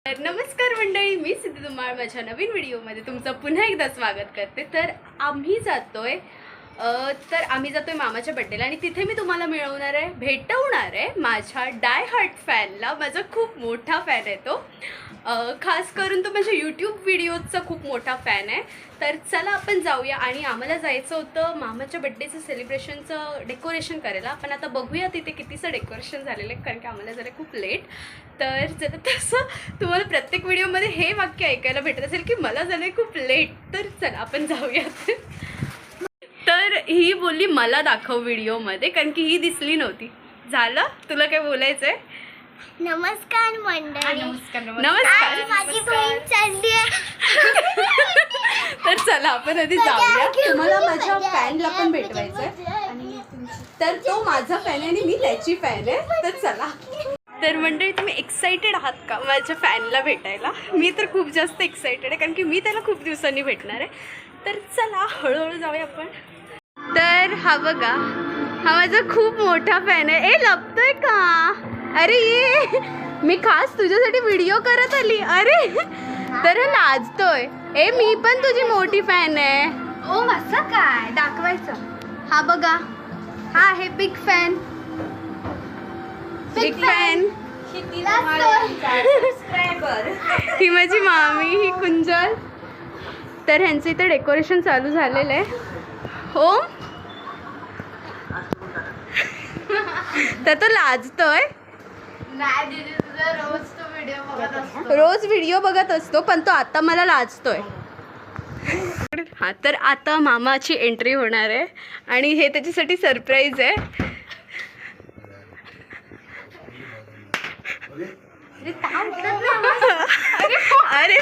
नमस्कार मंडळी, मी सिद्धी धुमाळ माझ्या नवीन व्हिडिओमध्ये तुमचं पुन्हा एकदा स्वागत करते। तर आम्ही जातोय मामाच्या बर्थडेला आणि तिथे मी तुम्हाला भेटवणार आहे माझ्या डाय हार्ट फॅनला। माझा खूप मोठा फॅन आहे तो, खास करून तो माझ्या यूट्यूब व्हिडिओजचा खूप मोठा फॅन आहे। तर चला आपण जाऊया आणि आम्हाला जायचं होतं मामाच्या बर्थडेचं सेलिब्रेशनचं डेकोरेशन करायला। पण आता बघूया तिथे कितीचं डेकोरेशन झालेलं आहे, कारण की आम्हाला जरा खूप लेट। तर जर तसं तुम्हाला प्रत्येक व्हिडिओमध्ये हे वाक्य ऐकायला भेटत असेल की मला झालं खूप लेट, तर चला आपण जाऊयात। तर ही बोलली मला दाखव व्हिडिओमध्ये, कारण की ही दिसली नव्हती। झालं, तुला काय बोलायचं आहे? नमस्कार मंडळी। नमस्कार। माझी बहीण चालली आहे। तर चला आपण आधी जाऊया। तुम्हाला माझ्या फॅनला पण भेटवायचं आहे, तर तो माझा फॅन आहे आणि मी त्याची फॅन आहे। तर चला। तर मंडळी, तुम्ही एक्साइटेड आहात का माझ्या फॅनला भेटायला? मी तर खूप जास्त एक्साइटेड आहे, कारण की मी त्याला खूप दिवसांनी भेटणार आहे। तर चला हळूहळू जाऊया आपण। तर हा बघा, हा माझा खूप मोठा फॅन आहे। ए लपतोय का? अरे ये, मी खास तुझ्यासाठी व्हिडिओ करत आली। अरे तर लाजतोय। ए मी पण तुझी मोठी फॅन आहे। ओ असं काय दाखवायचं? हा बघा, हा आहे बिग फॅन। Big fan. ही माझी मामी, ही कुंजल। तर ह्यांचं इथं डेकोरेशन चालू झालेलं आहे। हो तर तो लाजतोय। रोज व्हिडिओ बघत असतो, पण तो आता मला लाजतोय। हा, तर आता मामाची एंट्री होणार आहे आणि हे त्याच्यासाठी सरप्राईज आहे। अरे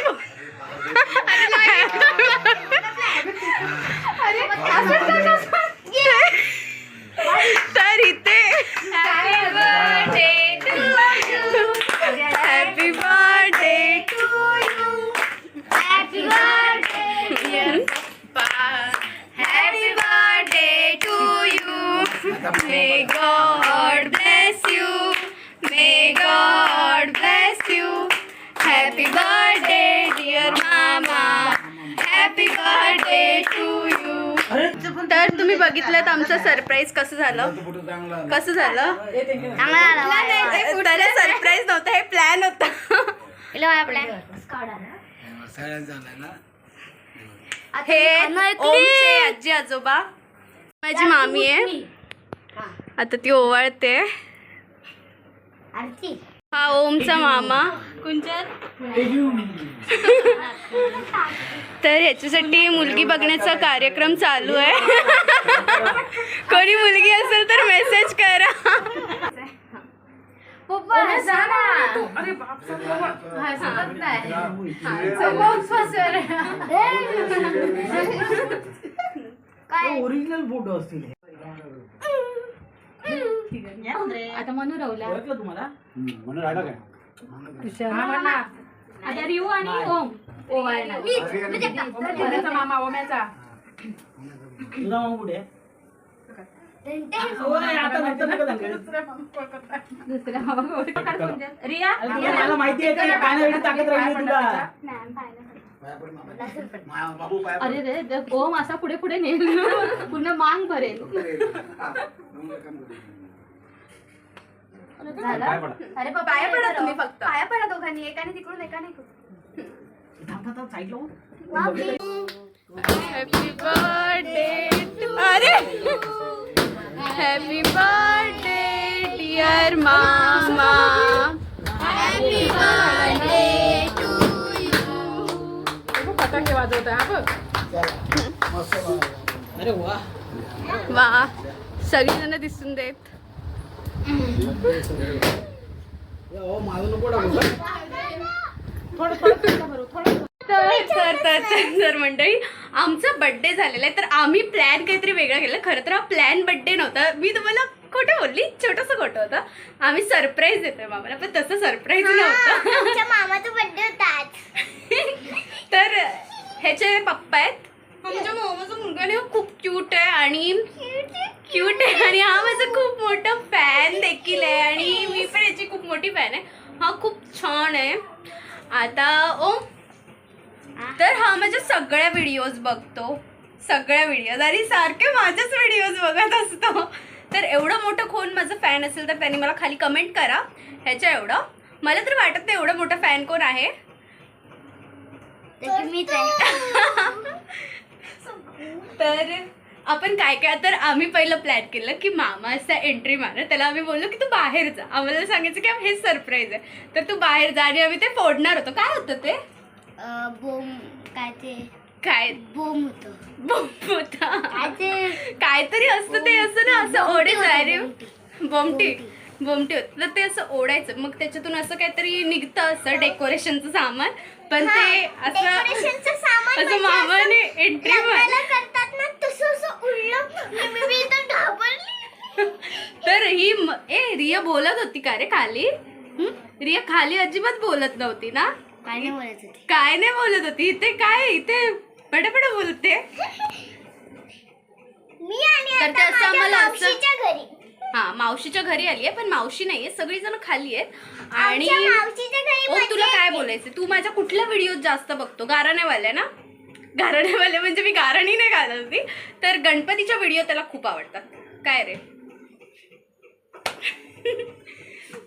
तर इथे happy birthday to you, happy birthday happy birthday to you, may God bless you, may God bless you, happy birthday dear mama, happy birthday to you. तर तुम्ही बघितलं आमचं सरप्राईज कसं झालं? कसं झालं? तर सरप्राईज नव्हतं, हे प्लॅन होता। हे ओमचे आजी आजोबा, माझी मामी आहे, आता ती ओवाळते। हा ओमचा मामा कुंजल। तर ह्याच्यासाठी मुलगी बघण्याचा कार्यक्रम चालू आहे। कोणी मुलगी असेल तर मेसेज करा। ओरिजिनल फोटो असतील आता मनू राहुला तुम्हाला म्हणून राहिला काय आता रिऊ आणि ओम ओवाळला मामा ओम्याचा तुझा मामा कुठे आहे? आता नंतर नका दुसरा मामा रिया मला माहिती आहे की पाण्यात एवढी ताकद राहिली तुला। अरे रे ओम असा पुढे पुढे नेल पूर्ण मांग भरेल। अरे पाया पडा तुम्ही, फक्त पाया पडा दोघांनी, एकाने तिकडून एकाने थांब साईड लावून। हॅपी बर्थडे टू, अरे happy birthday dear mama, happy birthday to you. पटाके वाजवत आहे अरे वा वा, सगळीजण दिसून देत। तर मंडळी, आमचा बर्थडे झालेला आहे, तर आम्ही प्लॅन काहीतरी वेगळा केला। खरं तर हा प्लॅन बर्थडे नव्हता, मी तुम्हाला खोटं बोलली, छोटंसं खोटं होतं। आम्ही सरप्राईज देतोय मामाला, पण तसं सरप्राईज नव्हतं। आमच्या मामाचा बर्थडे होता तर ह्याचे पप्पा आहेत, आमच्या मामाचा मुलगा नाही, खूप क्यूट आहे आणि हा माझा खूप मोठा फॅन देखील आहे आणि मी पण याची खूप मोठी फॅन आहे। हा खूप छान आहे आता ओम तर हा माझ्या सगळ्या व्हिडिओज बघतो, सगळ्या व्हिडिओज आणि सारखे माझ्याच व्हिडिओज बघत असतो. तर एवढं मोठं कोण माझं फॅन असेल तर त्यांनी मला खाली कमेंट करा ह्याच्या एवढं. मला तर वाटत नाही एवढं मोठं फॅन कोण आहे. मीच आहे. तर आपण काय काय तर आम्ही पहिलं प्लॅन केलं की मामा असा एंट्री मारणार, त्याला आम्ही बोललो की तू बाहेर जा. आम्हाला सांगायचं की हे सरप्राईज आहे तर तू बाहेर जा आणि आम्ही ते फोडणार होतो. काय होतं ते बोम काय ते काय बोम होतं. बॉम्ब होता काय ते काहीतरी असतं ते असं ना असं ओढायचं. अरे बोमटी बोमटी होत तर ते असं ओढायचं मग त्याच्यातून असं काहीतरी निघतं असं डेकोरेशनचं सामान. पण ते असं डेकोरेशनचं सामान असं म्हणजे मामाने असं एंट्री लग्नाला करतात ना तसं असं उडलं. मी इथं घाबरली. तर ही रिया बोलत होती का रे खाली? रिया खाली अजिबात बोलत नव्हती ना? काय नाही बोलायचं ते. काय नाही बोलत होती. इथे काय इथे पटापट बोलते. मी आणि तर ते आता असं माझ्या आम्हाला असं- मावशीच्या घरी. हा मावशीच्या घरी आली आहे पण मावशी नाहीये, सगळीजण खाली आहेत. आणि आमच्या मावशीच्या घरी ओ मजा तुला काय येते. बोलायचं? तू माझ्या कुठल्या व्हिडिओत जास्त बघतो? गाराणेवाल्या ना? गाराणेवाले म्हणजे मी गाराणी नाही घालत होती. तर गणपतीच्या व्हिडिओ त्याला खूप आवडतात. काय रे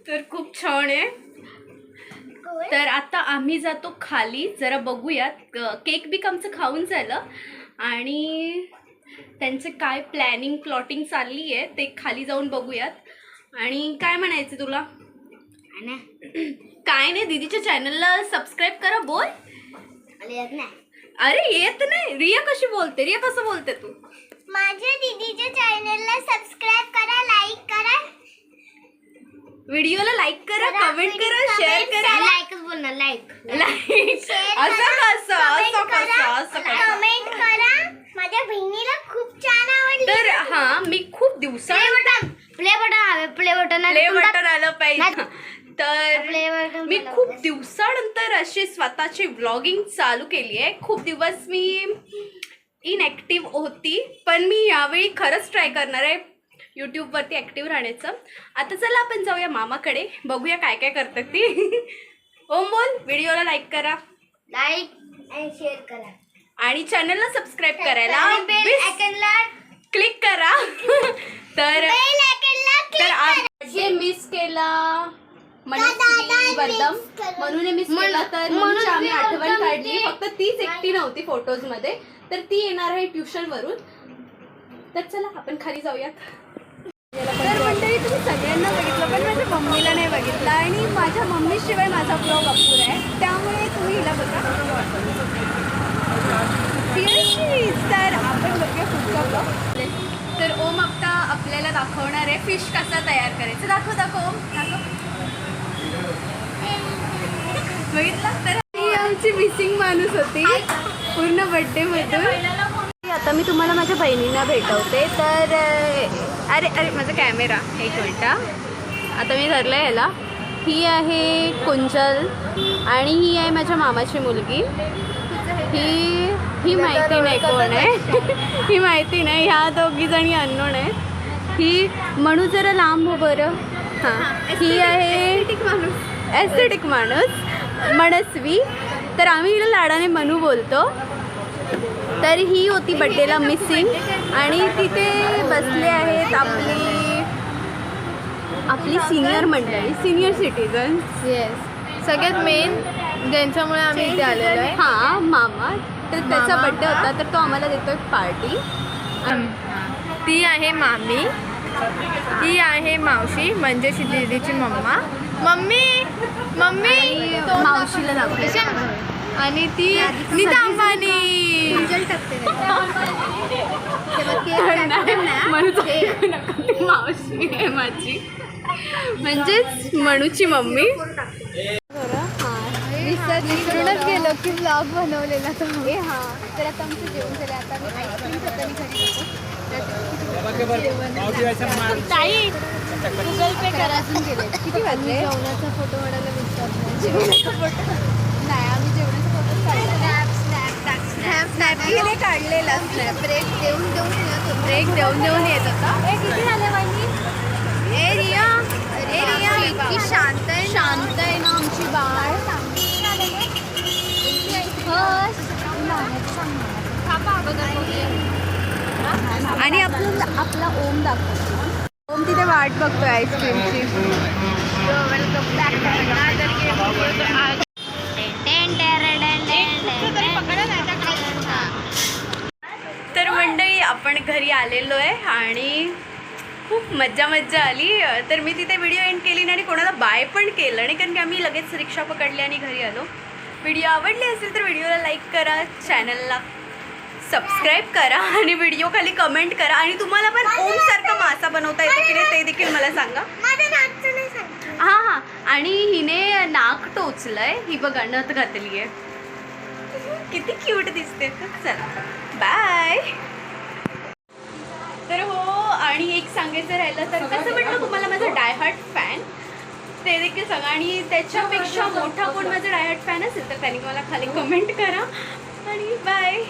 तर खूप छान आहे. होय. तर आता आम्ही जातो खाली, जरा बघूयात. केक बिक आमचं खाऊन झालं आणि त्यांचे काय प्लॅनिंग प्लॉटिंग चालली आहे ते खाली जाऊन बघूयात. आणि काय म्हणायचं तुला? काय नाही, दीदीच्या चॅनलला सबस्क्राईब करा. बोल. मला येत नाही. अरे येत नाही. रिया कशी बोलते? रिया कसं बोलते तू? माझ्या दीदीच्या चॅनलला सबस्क्राईब करा, लाईक करा. व्हिडिओला लाईक करा, कमेंट करा, शेअर करा. लाईकच बोलणार, लाईक. लाईक Share असं करा, कसं comment असं करा, कसं असं कसं? कमेंट करा. माझ्या बहिणीला खूप छान आवडली. तर हा मी खूप दिवसानंतर प्ले बटन हवे, प्ले बटन प्ले बटन आलं पाहिजे. तर प्ले बटन मी खूप दिवसानंतर अशी स्वतःची व्लॉगिंग चालू केली आहे. खूप दिवस मी इनॲक्टिव्ह होती पण मी यावेळी खरंच ट्राय करणार आहे यूट्यूबवरती ॲक्टिव्ह राहण्याचं. आता चला आपण जाऊया मामाकडे, बघूया काय काय करतात ती. ओम बोल. व्हिडिओला लाईक करा, लाईक आणि शेअर करा आणि चॅनलला सबस्क्राईब करायला आणि बेल आयकॉनला क्लिक करा. तर बेल आयकॉनला तर क्लिक आज करा. बर्थडे मिस केला मनस्वी वर्धम, म्हणून मिस केला. तर म्हणून आम्ही आठवण काढली. फक्त तीच एकटी नव्हती फोटोज मध्ये, तर ती येणार आहे ट्युशन वरून. तर चला आपण खाली जाऊयात. तर मंडळी तुम्ही सगळ्यांना बघितलं पण माझ्या मम्मीला नाही बघितलं आणि माझ्या मम्मीशिवाय माझा ब्लॉग अपुरा आहे, त्यामुळे तुम्ही हिला बघा. Seriously. तर आपण बघूया पुढचा ब्लॉग. तर ओम आता आपल्याला दाखवणार आहे फिश कसा तयार करायचं. दाखव ओम, दाखव. बघितलं तर ही आमची मिसिंग माणूस होती पूर्ण बड्डेमधून. आता मी तुम्हाला माझ्या बहिणींना भेटवते. तर अरे अरे माझा कॅमेरा एक मिनटं. आता मी धरलं आहे याला. ही आहे कुंजल आणि ही आहे माझ्या मामाची मुलगी. ही माहिती नाही कोण आहे. ही माहिती नाही. ह्या दोघीजणी अननोन आहे. ही म्हणू जरा लांब हो बरं. हां ही आहे ॲस्थेटिक माणूस मनस्वी. तर आम्ही हिला लाडाने मनू बोलतो. तर ही होती बड्डेला मिसिंग आणि तिथे बसले आहेत आपली सिनियर मंडळी, सिनियर सिटीजन्स. येस, सगळ्यात मेन ज्यांच्यामुळे आम्ही इथे आलेलो आहे. हां मामा. तर त्याचा मामा. बड्डे होता तर तो आम्हाला देतोय पार्टी. ती आहे मामी, ती आहे मावशी म्हणजे दीदीची मम्मा, मम्मी मावशीला दाखवतो. आणि ती नीता अंबानी. मावशी आहे माझी, म्हणजेच मनूची मम्मी. विसरूनच गेलो की ब्लॉग बनवलेला तो. हां तर आता आमचं जेवण झालं. आता मी आईस्क्रीम घरी ताई गुगल पे करा. किती वाजले? जेवणाचा फोटो काढायला विचारतो. जेवणाचा फोटो नाही, आम्ही जेवणाचा फोटो स्नॅप काढलेला. स्नॅप ब्रेक देऊन येत होता. किती झाले वाणी? ए रिया इतकी शांत आहे ना आमची बाळ. आणि आपला ओम दाखव. ओम तिथे वाट बघतोय आईस्क्रीमची. तर मंडळी आपण घरी आलेलो आहे आणि खूप मज्जा आली. तर मी तिथे व्हिडिओ एंड केली नाही आणि कोणाला बाय पण केलं नाही, कारण की आम्ही लगेच रिक्षा पकडली आणि घरी आलो. व्हिडिओ आवडली असेल तर व्हिडिओला लाईक करा, चॅनलला सबस्क्राईब करा आणि व्हिडिओ खाली कमेंट करा. आणि तुम्हाला पण ओमसारखा मासा बनवता येतो की नाही ते देखील मला सांगा. हां आणि हिने नाक टोचलंय. ही बघा नथ घातली आहे, किती क्यूट दिसते. चला बाय. तर हो, आणि एक सांगायचं राहिलं तर कसं म्हटलं तुम्हाला माझं डायहार्ट फॅन ते देखील सांगा. आणि त्याच्यापेक्षा मोठा कोण माझा डायहार्ट फॅन असेल तर त्यांनी मला खाली कमेंट करा. आणि बाय.